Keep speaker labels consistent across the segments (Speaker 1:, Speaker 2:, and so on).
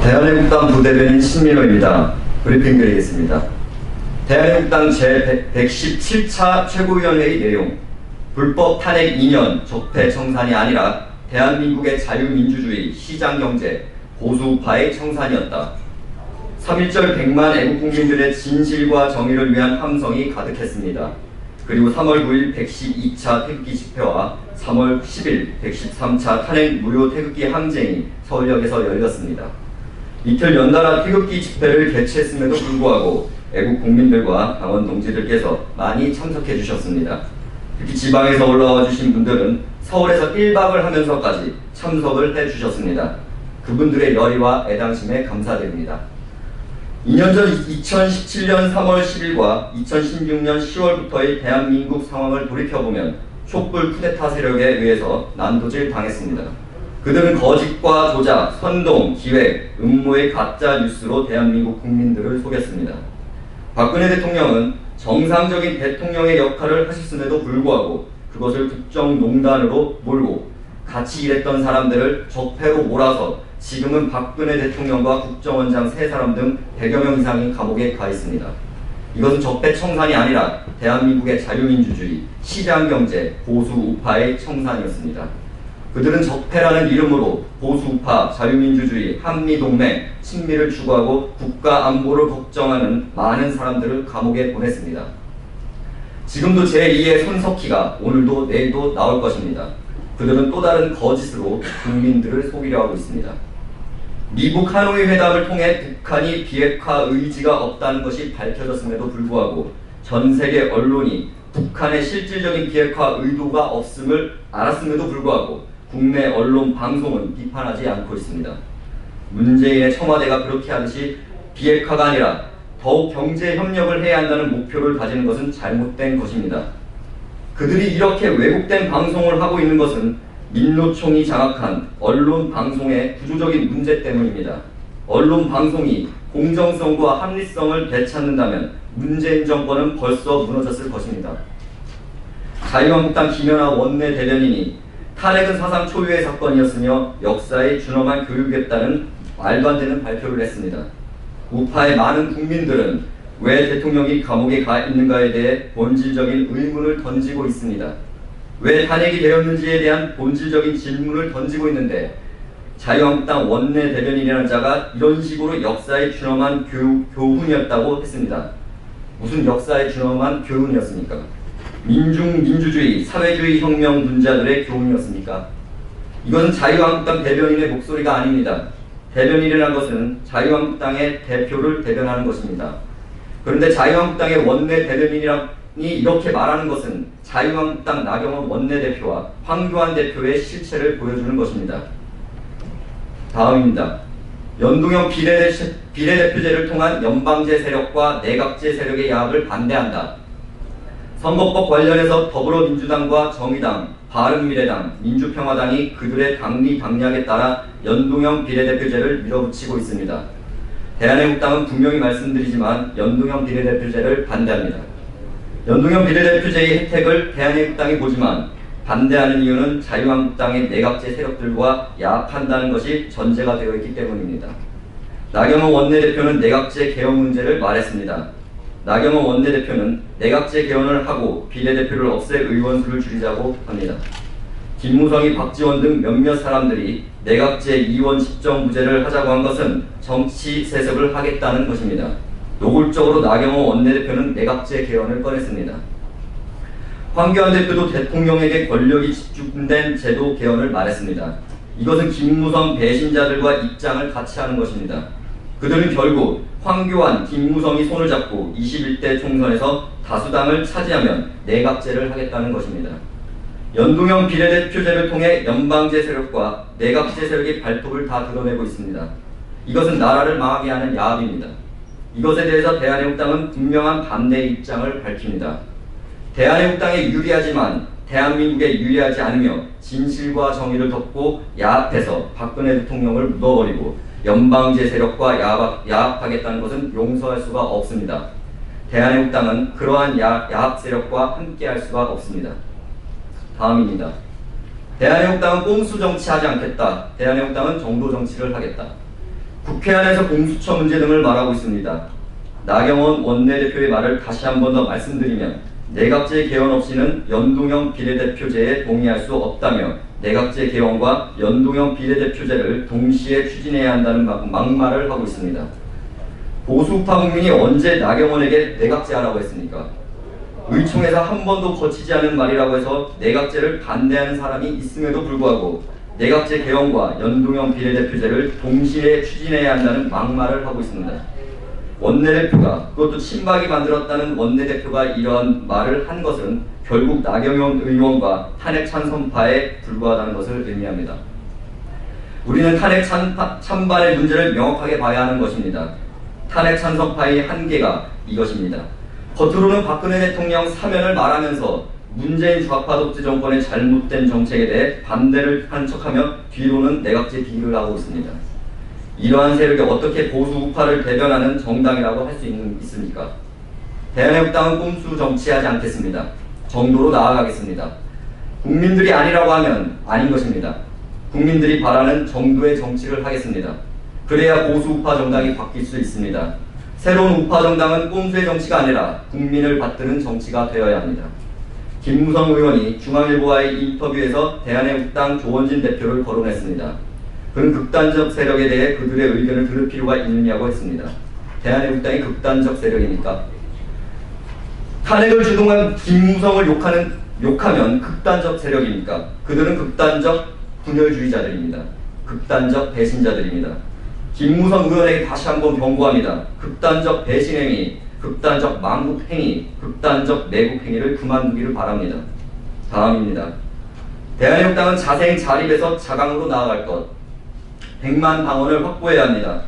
Speaker 1: 대한민국당 부대변인 신민호입니다. 브리핑 드리겠습니다. 대한민국당 제117차 최고위원회의 내용, 불법 탄핵 2년 적폐 청산이 아니라 대한민국의 자유민주주의, 시장경제, 보수우파의 청산이었다. 3.1절 100만 애국국민들의 진실과 정의를 위한 함성이 가득했습니다. 그리고 3월 9일 112차 태극기 집회와 3월 10일 113차 탄핵 무효 태극기 항쟁이 서울역에서 열렸습니다. 이틀 연달아 태극기 집회를 개최했음에도 불구하고 애국 국민들과 당원 동지들께서 많이 참석해 주셨습니다. 특히 지방에서 올라와 주신 분들은 서울에서 1박을 하면서까지 참석을 해 주셨습니다. 그분들의 열의와 애당심에 감사드립니다. 2년 전 2017년 3월 10일과 2016년 10월부터의 대한민국 상황을 돌이켜보면 촛불 쿠데타 세력에 의해서 난도질 당했습니다. 그들은 거짓과 조작, 선동, 기획, 음모의 가짜 뉴스로 대한민국 국민들을 속였습니다. 박근혜 대통령은 정상적인 대통령의 역할을 하셨음에도 불구하고 그것을 국정농단으로 몰고 같이 일했던 사람들을 적폐로 몰아서 지금은 박근혜 대통령과 국정원장 3사람 등 100여 명 이상이 감옥에 가 있습니다. 이것은 적폐 청산이 아니라 대한민국의 자유민주주의, 시장경제, 보수우파의 청산이었습니다. 그들은 적폐라는 이름으로 보수우파, 자유민주주의, 한미동맹, 친미를 추구하고 국가 안보를 걱정하는 많은 사람들을 감옥에 보냈습니다. 지금도 제2의 손석희가 오늘도 내일도 나올 것입니다. 그들은 또 다른 거짓으로 국민들을 속이려 하고 있습니다. 미국 하노이 회담을 통해 북한이 비핵화 의지가 없다는 것이 밝혀졌음에도 불구하고 전 세계 언론이 북한의 실질적인 비핵화 의도가 없음을 알았음에도 불구하고 국내 언론 방송은 비판하지 않고 있습니다. 문재인의 청와대가 그렇게 하듯이 비핵화가 아니라 더욱 경제 협력을 해야 한다는 목표를 가지는 것은 잘못된 것입니다. 그들이 이렇게 왜곡된 방송을 하고 있는 것은 민노총이 장악한 언론 방송의 구조적인 문제 때문입니다. 언론 방송이 공정성과 합리성을 되찾는다면 문재인 정권은 벌써 무너졌을 것입니다. 자유한국당 김연아 원내대변인이 탄핵은 사상 초유의 사건이었으며 역사에 준엄한 교육이었다는 말도 안 되는 발표를 했습니다. 우파의 많은 국민들은 왜 대통령이 감옥에 가 있는가에 대해 본질적인 의문을 던지고 있습니다. 왜 탄핵이 되었는지에 대한 본질적인 질문을 던지고 있는데 자유한국당 원내대변인이라는 자가 이런 식으로 역사에 준엄한 교훈이었다고 했습니다. 무슨 역사에 준엄한 교훈이었습니까? 민주주의, 사회주의 혁명 분자들의 교훈이었습니까? 이것은 자유한국당 대변인의 목소리가 아닙니다. 대변인이라는 것은 자유한국당의 대표를 대변하는 것입니다. 그런데 자유한국당의 원내대변인이 이렇게 말하는 것은 자유한국당 나경원 원내대표와 황교안 대표의 실체를 보여주는 것입니다. 다음입니다. 연동형 비례대표제를 통한 연방제 세력과 내각제 세력의 야합을 반대한다. 선거법 관련해서 더불어민주당과 정의당, 바른미래당, 민주평화당이 그들의 당리 당략에 따라 연동형 비례대표제를 밀어붙이고 있습니다. 대한민국당은 분명히 말씀드리지만 연동형 비례대표제를 반대합니다. 연동형 비례대표제의 혜택을 대한민국당이 보지만 반대하는 이유는 자유한국당의 내각제 세력들과 야합한다는 것이 전제가 되어 있기 때문입니다. 나경원 원내대표는 내각제 개헌 문제를 말했습니다. 나경원 원내대표는 내각제 개헌을 하고 비례대표를 없앨 의원수를 줄이자고 합니다. 김무성이 박지원 등 몇몇 사람들이 내각제 2원 집정부제를 하자고 한 것은 정치 세습을 하겠다는 것입니다. 노골적으로 나경원 원내대표는 내각제 개헌을 꺼냈습니다. 황교안 대표도 대통령에게 권력이 집중된 제도 개헌을 말했습니다. 이것은 김무성 배신자들과 입장을 같이 하는 것입니다. 그들은 결국 황교안, 김무성이 손을 잡고 21대 총선에서 다수당을 차지하면 내각제를 하겠다는 것입니다. 연동형 비례대표제를 통해 연방제 세력과 내각제 세력의 발톱을 다 드러내고 있습니다. 이것은 나라를 망하게 하는 야합입니다. 이것에 대해서 대한민국당은 분명한 반대의 입장을 밝힙니다. 대한민국당에 유리하지만 대한민국에 유리하지 않으며 진실과 정의를 덮고 야합해서 박근혜 대통령을 묻어버리고 연방제 세력과 야합하겠다는 것은 용서할 수가 없습니다. 대한민국당은 그러한 야합 세력과 함께할 수가 없습니다. 다음입니다. 대한민국당은 꼼수 정치하지 않겠다. 대한민국당은 정도 정치를 하겠다. 국회 안에서 공수처 문제 등을 말하고 있습니다. 나경원 원내대표의 말을 다시 한 번 더 말씀드리면 내각제 개헌 없이는 연동형 비례대표제에 동의할 수 없다며 내각제 개헌과 연동형 비례대표제를 동시에 추진해야 한다는 막말을 하고 있습니다. 보수우파 국민이 언제 나경원에게 내각제하라고 했습니까? 의총에서 한 번도 거치지 않은 말이라고 해서 내각제를 반대하는 사람이 있음에도 불구하고 내각제 개헌과 연동형 비례대표제를 동시에 추진해야 한다는 막말을 하고 있습니다. 원내대표가, 그것도 친박이 만들었다는 원내대표가 이러한 말을 한 것은 결국 나경원 의원과 탄핵 찬성파에 불과하다는 것을 의미합니다. 우리는 탄핵 찬반의 문제를 명확하게 봐야 하는 것입니다. 탄핵 찬성파의 한계가 이것입니다. 겉으로는 박근혜 대통령 사면을 말하면서 문재인 좌파 독재 정권의 잘못된 정책에 대해 반대를 한 척하며 뒤로는 내각제 비리를 하고 있습니다. 이러한 세력이 어떻게 보수 우파를 대변하는 정당이라고 할 수 있습니까? 대한민국당은 꼼수 정치하지 않겠습니다. 정도로 나아가겠습니다. 국민들이 아니라고 하면 아닌 것입니다. 국민들이 바라는 정도의 정치를 하겠습니다. 그래야 보수 우파 정당이 바뀔 수 있습니다. 새로운 우파 정당은 꼼수의 정치가 아니라 국민을 받드는 정치가 되어야 합니다. 김무성 의원이 중앙일보와의 인터뷰에서 대한민국당 조원진 대표를 거론했습니다. 그는 극단적 세력에 대해 그들의 의견을 들을 필요가 있느냐고 했습니다. 대한민국당이 극단적 세력입니까? 탄핵을 주동한 김무성을 욕하면 극단적 세력입니까? 그들은 극단적 분열주의자들입니다. 극단적 배신자들입니다. 김무성 의원에게 다시 한번 경고합니다. 극단적 배신행위, 극단적 망국행위, 극단적 매국행위를 그만두기를 바랍니다. 다음입니다. 대한민국당은 자생 자립에서 자강으로 나아갈 것, 100만 당원을 확보해야 합니다.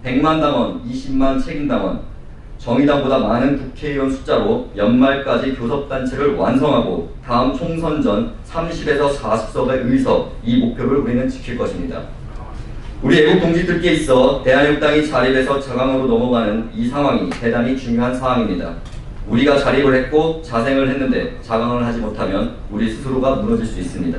Speaker 1: 100만 당원, 20만 책임당원, 정의당보다 많은 국회의원 숫자로 연말까지 교섭단체를 완성하고 다음 총선 전 30에서 40석의 의석, 이 목표를 우리는 지킬 것입니다. 우리 애국 동지들께 있어 대한민국당이 자립에서 자강으로 넘어가는 이 상황이 대단히 중요한 사항입니다. 우리가 자립을 했고 자생을 했는데 자강을 하지 못하면 우리 스스로가 무너질 수 있습니다.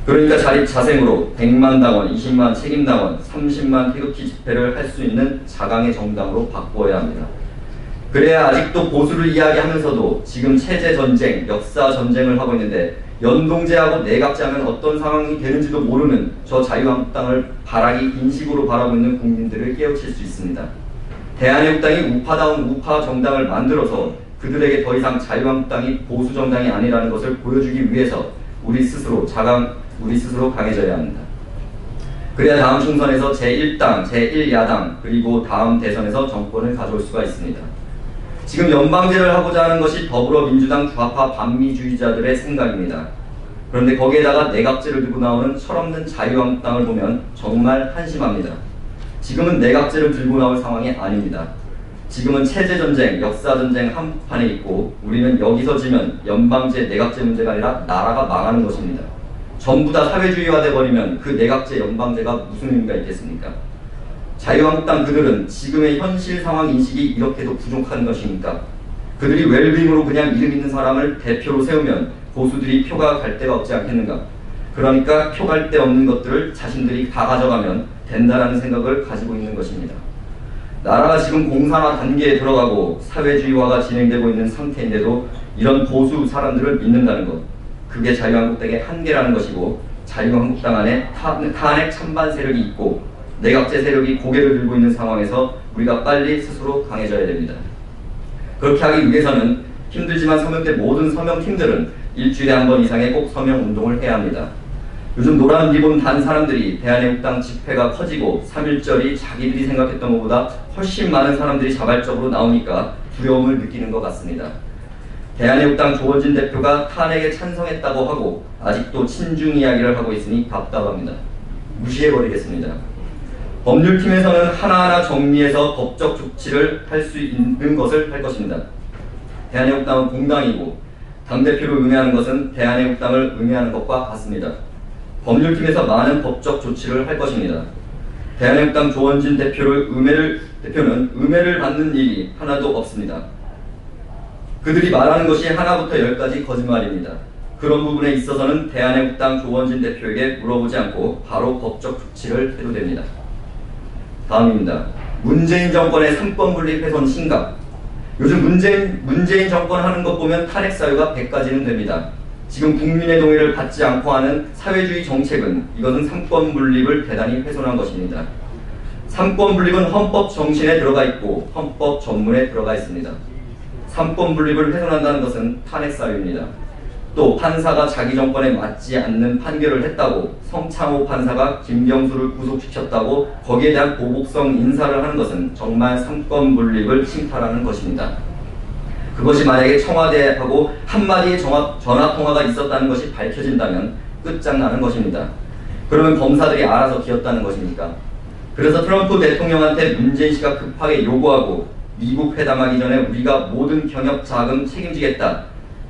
Speaker 1: 그러니까 자립 자생으로 100만 당원, 20만 책임당원, 30만 태극기 집회를 할 수 있는 자강의 정당으로 바꾸어야 합니다. 그래야 아직도 보수를 이야기하면서도 지금 체제전쟁, 역사전쟁을 하고 있는데 연동제하고 내각제하면 어떤 상황이 되는지도 모르는 저 자유한국당을 바라기 인식으로 바라고 있는 국민들을 깨우칠 수 있습니다. 대한민국당이 우파다운 우파 정당을 만들어서 그들에게 더 이상 자유한국당이 보수정당이 아니라는 것을 보여주기 위해서 우리 스스로 강해져야 합니다. 그래야 다음 총선에서 제1당, 제1야당 그리고 다음 대선에서 정권을 가져올 수가 있습니다. 지금 연방제를 하고자 하는 것이 더불어민주당 좌파 반미주의자들의 생각입니다. 그런데 거기에다가 내각제를 들고 나오는 철없는 자유한국당을 보면 정말 한심합니다. 지금은 내각제를 들고 나올 상황이 아닙니다. 지금은 체제전쟁, 역사전쟁 한복판에 있고 우리는 여기서 지면 연방제, 내각제 문제가 아니라 나라가 망하는 것입니다. 전부 다 사회주의화 돼버리면 그 내각제, 연방제가 무슨 의미가 있겠습니까? 자유한국당 그들은 지금의 현실 상황 인식이 이렇게도 부족한 것입니까? 그들이 웰빙으로 그냥 이름 있는 사람을 대표로 세우면 보수들이 표가 갈 데가 없지 않겠는가? 그러니까 표 갈 데 없는 것들을 자신들이 다 가져가면 된다라는 생각을 가지고 있는 것입니다. 나라가 지금 공산화 단계에 들어가고 사회주의화가 진행되고 있는 상태인데도 이런 보수 사람들을 믿는다는 것, 그게 자유한국당의 한계라는 것이고 자유한국당 안에 탄핵 찬반 세력이 있고 내각제 세력이 고개를 들고 있는 상황에서 우리가 빨리 스스로 강해져야 됩니다. 그렇게 하기 위해서는 힘들지만 서명대 모든 서명팀들은 일주일에 한 번 이상의 꼭 서명운동을 해야 합니다. 요즘 노란 리본 단 사람들이 대한민국당 집회가 커지고 3.1절이 자기들이 생각했던 것보다 훨씬 많은 사람들이 자발적으로 나오니까 두려움을 느끼는 것 같습니다. 대한민국당 조원진 대표가 탄핵에 찬성했다고 하고 아직도 친중 이야기를 하고 있으니 답답합니다. 무시해버리겠습니다. 법률팀에서는 하나하나 정리해서 법적 조치를 할 수 있는 것을 할 것입니다. 대한민국당은 공당이고 당대표를 응애하는 것은 대한민국당을 응애하는 것과 같습니다. 법률팀에서 많은 법적 조치를 할 것입니다. 대한민국당 조원진 대표는 음해를 받는 일이 하나도 없습니다. 그들이 말하는 것이 하나부터 열까지 거짓말입니다. 그런 부분에 있어서는 대한민국당 조원진 대표에게 물어보지 않고 바로 법적 조치를 해도 됩니다. 다음입니다. 문재인 정권의 3권 분립 훼손 심각. 요즘 문재인 정권 하는 것 보면 탄핵 사유가 100가지는 됩니다. 지금 국민의 동의를 받지 않고 하는 사회주의 정책은 이것은 3권 분립을 대단히 훼손한 것입니다. 3권 분립은 헌법 정신에 들어가 있고 헌법 전문에 들어가 있습니다. 3권 분립을 훼손한다는 것은 탄핵 사유입니다. 또 판사가 자기 정권에 맞지 않는 판결을 했다고 성창호 판사가 김경수를 구속시켰다고 거기에 대한 보복성 인사를 하는 것은 정말 3권 분립을 침탈하는 것입니다. 그것이 만약에 청와대하고 한마디의 전화통화가 있었다는 것이 밝혀진다면 끝장나는 것입니다. 그러면 검사들이 알아서 기었다는 것입니까? 그래서 트럼프 대통령한테 문재인 씨가 급하게 요구하고 미국 회담하기 전에 우리가 모든 경협 자금 책임지겠다.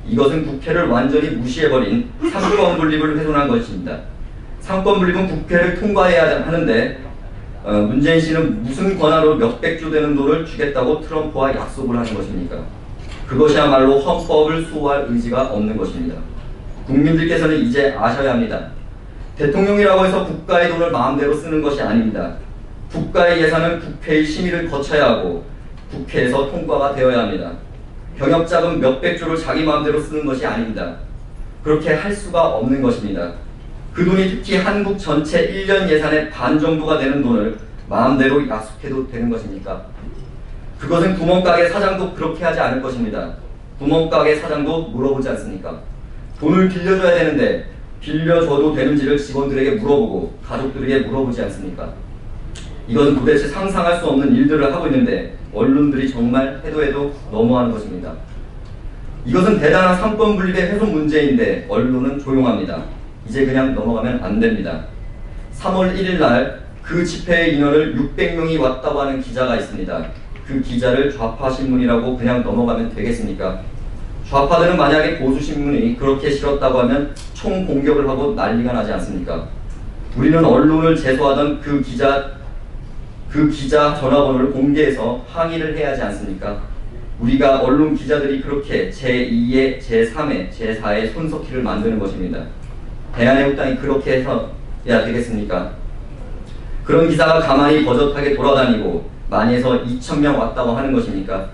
Speaker 1: 이것은 국회를 완전히 무시해버린 3권 분립을 훼손한 것입니다. 3권 분립은 국회를 통과해야 하는데 문재인 씨는 무슨 권한으로 몇백조 되는 돈을 주겠다고 트럼프와 약속을 하는 것입니까? 그것이야말로 헌법을 수호할 의지가 없는 것입니다. 국민들께서는 이제 아셔야 합니다. 대통령이라고 해서 국가의 돈을 마음대로 쓰는 것이 아닙니다. 국가의 예산은 국회의 심의를 거쳐야 하고 국회에서 통과가 되어야 합니다. 경협자금 몇백조를 자기 마음대로 쓰는 것이 아닙니다. 그렇게 할 수가 없는 것입니다. 그 돈이 특히 한국 전체 1년 예산의 반 정도가 되는 돈을 마음대로 약속해도 되는 것입니까? 그것은 구멍가게 사장도 그렇게 하지 않을 것입니다. 구멍가게 사장도 물어보지 않습니까? 돈을 빌려줘야 되는데 빌려줘도 되는지를 직원들에게 물어보고 가족들에게 물어보지 않습니까? 이것은 도대체 상상할 수 없는 일들을 하고 있는데 언론들이 정말 해도 너무하는 것입니다. 이것은 대단한 3권 분립의 훼손 문제인데 언론은 조용합니다. 이제 그냥 넘어가면 안 됩니다. 3월 1일 날 그 집회의 인원을 600명이 왔다고 하는 기자가 있습니다. 그 기자를 좌파 신문이라고 그냥 넘어가면 되겠습니까? 좌파들은 만약에 보수신문이 그렇게 싫었다고 하면 총공격을 하고 난리가 나지 않습니까? 우리는 언론을 제소하던 그 기자 전화번호를 공개해서 항의를 해야 하지 않습니까? 우리가 언론 기자들이 그렇게 제2의, 제3의, 제4의 손석희를 만드는 것입니다. 대한애국당이 그렇게 해서야 되겠습니까? 그런 기사가 가만히 버젓하게 돌아다니고 많이 해서 2,000명 왔다고 하는 것입니까?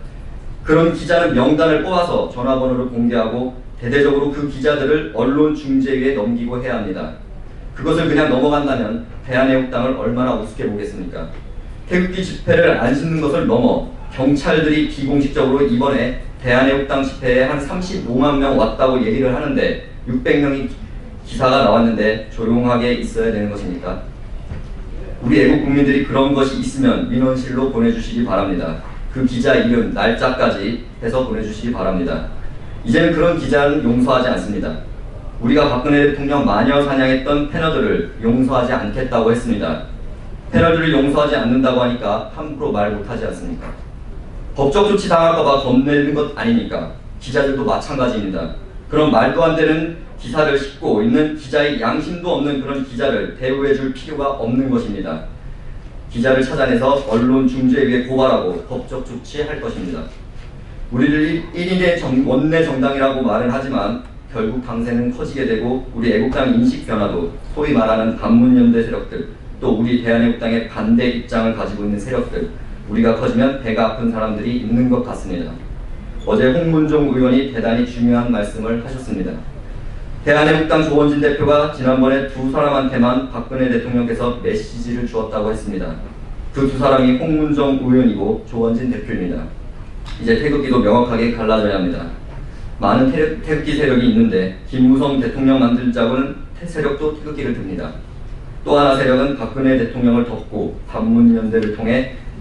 Speaker 1: 그런 기자는 명단을 뽑아서 전화번호를 공개하고 대대적으로 그 기자들을 언론중재위에 넘기고 해야 합니다. 그것을 그냥 넘어간다면 대한애국당을 얼마나 우습게 보겠습니까? 태극기 집회를 안 싣는 것을 넘어 경찰들이 비공식적으로 이번에 대한애국당 집회에 한 35만 명 왔다고 얘기를 하는데 600명이 기사가 나왔는데 조용하게 있어야 되는 것입니까? 우리 애국 국민들이 그런 것이 있으면 민원실로 보내주시기 바랍니다. 그 기자 이름, 날짜까지 해서 보내주시기 바랍니다. 이제는 그런 기자는 용서하지 않습니다. 우리가 박근혜 대통령 마녀 사냥했던 패널들을 용서하지 않겠다고 했습니다. 패널들을 용서하지 않는다고 하니까 함부로 말 못하지 않습니까? 법적 조치 당할까봐 겁내는 것 아닙니까? 기자들도 마찬가지입니다. 그런 말도 안 되는 기사를 싣고 있는 기자의 양심도 없는 그런 기자를 대우해줄 필요가 없는 것입니다. 기자를 찾아내서 언론중재위에 고발하고 법적 조치할 것입니다. 우리를 1인의 원내 정당이라고 말은 하지만 결국 당세는 커지게 되고 우리 애국당 인식 변화도 소위 말하는 반문연대 세력들 또 우리 대한애국당의 반대 입장을 가지고 있는 세력들 우리가 커지면 배가 아픈 사람들이 있는 것 같습니다. 어제 홍문종 의원이 대단히 중요한 말씀을 하셨습니다. 대한애국당 조원진 대표가 지난번에 두 사람한테만 박근혜 대통령께서 메시지를 주었다고 했습니다. 그 두 사람이 홍문종 의원이고 조원진 대표입니다. 이제 태극기도 명확하게 갈라져야 합니다. 많은 태극기 세력이 있는데 김무성 대통령 만들자고는 세력도 태극기를 듭니다. 또 하나 세력은 박근혜 대통령을 덮고 반문연대를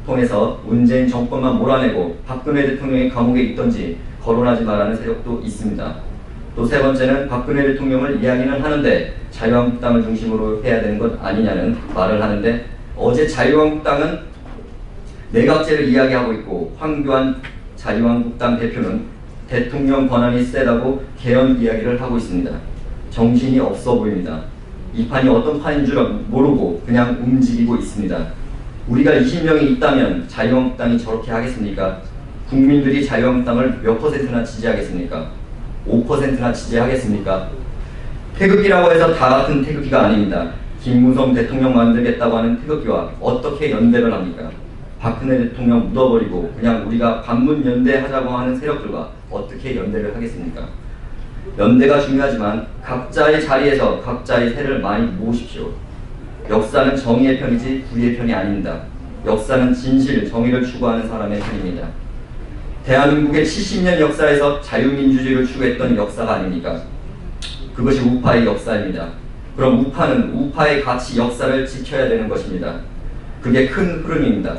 Speaker 1: 통해서 문재인 정권만 몰아내고 박근혜 대통령이 감옥에 있던지 거론하지 말라는 세력도 있습니다. 또 세 번째는 박근혜 대통령을 이야기는 하는데 자유한국당을 중심으로 해야 되는 것 아니냐는 말을 하는데 어제 자유한국당은 내각제를 이야기하고 있고 황교안 자유한국당 대표는 대통령 권한이 세다고 개헌 이야기를 하고 있습니다. 정신이 없어 보입니다. 이 판이 어떤 판인 줄 모르고 그냥 움직이고 있습니다. 우리가 20명이 있다면 자유한국당이 저렇게 하겠습니까? 국민들이 자유한국당을 몇 %나 지지하겠습니까? 5%나 지지하겠습니까? 태극기라고 해서 다 같은 태극기가 아닙니다. 김무성 대통령 만들겠다고 하는 태극기와 어떻게 연대를 합니까? 박근혜 대통령 묻어버리고 그냥 우리가 반문연대하자고 하는 세력들과 어떻게 연대를 하겠습니까? 연대가 중요하지만 각자의 자리에서 각자의 세를 많이 모으십시오. 역사는 정의의 편이지 불의의 편이 아닙니다. 역사는 진실, 정의를 추구하는 사람의 편입니다. 대한민국의 70년 역사에서 자유민주주의를 추구했던 역사가 아닙니까? 그것이 우파의 역사입니다. 그럼 우파는 우파의 가치 역사를 지켜야 되는 것입니다. 그게 큰 흐름입니다.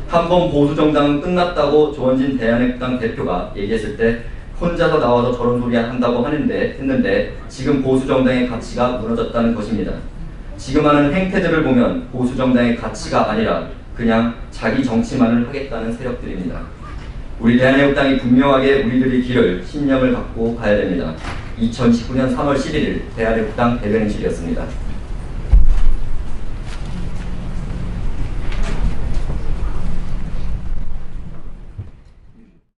Speaker 1: 한번 보수정당은 끝났다고 조원진 대한민국당 대표가 얘기했을 때 혼자서 나와서 저런 소리 한다고 했는데 지금 보수정당의 가치가 무너졌다는 것입니다. 지금 하는 행태들을 보면 보수정당의 가치가 아니라 그냥 자기 정치만을 하겠다는 세력들입니다. 우리 대한민국당이 분명하게 우리들의 길을 신념을 갖고 가야 됩니다. 2019년 3월 11일 대한민국당 대변인실이었습니다.